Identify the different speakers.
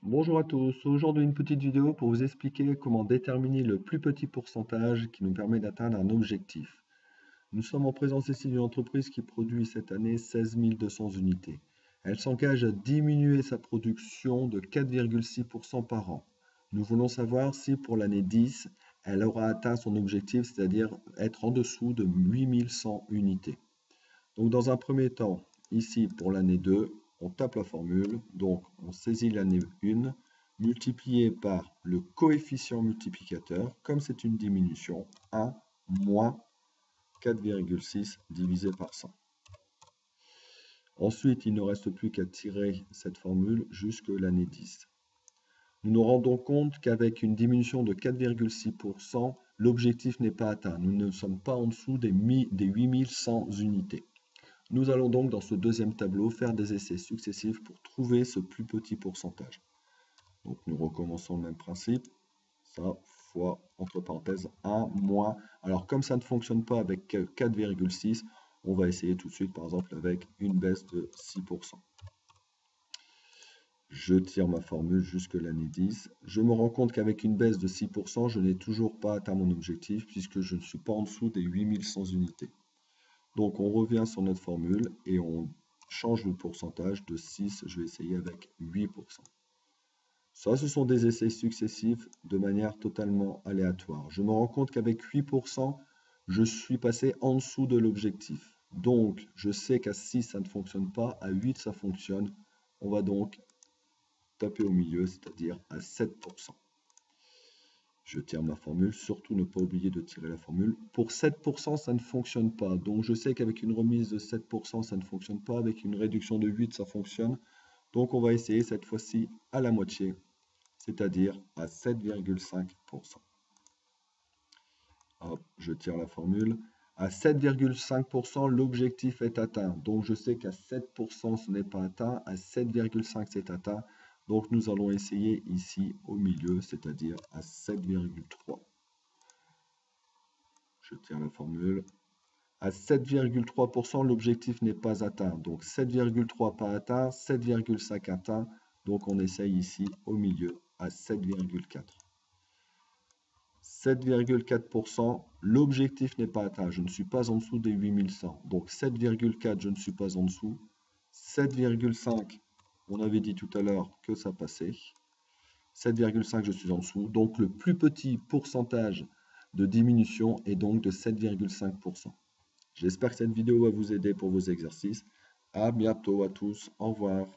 Speaker 1: Bonjour à tous, aujourd'hui une petite vidéo pour vous expliquer comment déterminer le plus petit pourcentage qui nous permet d'atteindre un objectif. Nous sommes en présence ici d'une entreprise qui produit cette année 16 200 unités. Elle s'engage à diminuer sa production de 4,6% par an. Nous voulons savoir si pour l'année 10, elle aura atteint son objectif, c'est-à-dire être en dessous de 8100 unités. Donc dans un premier temps, ici pour l'année 2, on tape la formule, donc on saisit l'année 1, multiplié par le coefficient multiplicateur, comme c'est une diminution, 1 moins 4,6 divisé par 100. Ensuite, il ne reste plus qu'à tirer cette formule jusque l'année 10. Nous nous rendons compte qu'avec une diminution de 4,6%, l'objectif n'est pas atteint. Nous ne sommes pas en dessous des 8100 unités. Nous allons donc dans ce deuxième tableau faire des essais successifs pour trouver ce plus petit pourcentage. Donc nous recommençons le même principe, ça fois entre parenthèses 1 moins. Alors comme ça ne fonctionne pas avec 4,6, on va essayer tout de suite par exemple avec une baisse de 6%. Je tire ma formule jusque l'année 10. Je me rends compte qu'avec une baisse de 6%, je n'ai toujours pas atteint mon objectif puisque je ne suis pas en dessous des 8100 unités. Donc on revient sur notre formule et on change le pourcentage de 6, je vais essayer avec 8%. Ça, ce sont des essais successifs de manière totalement aléatoire. Je me rends compte qu'avec 8%, je suis passé en dessous de l'objectif. Donc, je sais qu'à 6, ça ne fonctionne pas, à 8, ça fonctionne. On va donc taper au milieu, c'est-à-dire à 7%. Je tire ma formule, surtout ne pas oublier de tirer la formule. Pour 7%, ça ne fonctionne pas. Donc je sais qu'avec une remise de 7%, ça ne fonctionne pas. Avec une réduction de 8, ça fonctionne. Donc on va essayer cette fois-ci à la moitié, c'est-à-dire à 7,5%. Hop, je tire la formule. À 7,5%, l'objectif est atteint. Donc je sais qu'à 7%, ce n'est pas atteint. À 7,5%, c'est atteint. Donc nous allons essayer ici au milieu, c'est-à-dire à 7,3%. Je tire la formule. À 7,3%, l'objectif n'est pas atteint. Donc 7,3 pas atteint, 7,5 atteint. Donc on essaye ici au milieu à 7,4. 7,4%, l'objectif n'est pas atteint. Je ne suis pas en dessous des 8100. Donc 7,4, je ne suis pas en dessous. 7,5, on avait dit tout à l'heure que ça passait. 7,5, je suis en dessous. Donc le plus petit pourcentage de diminution est donc de 7,5%. J'espère que cette vidéo va vous aider pour vos exercices. À bientôt à tous. Au revoir.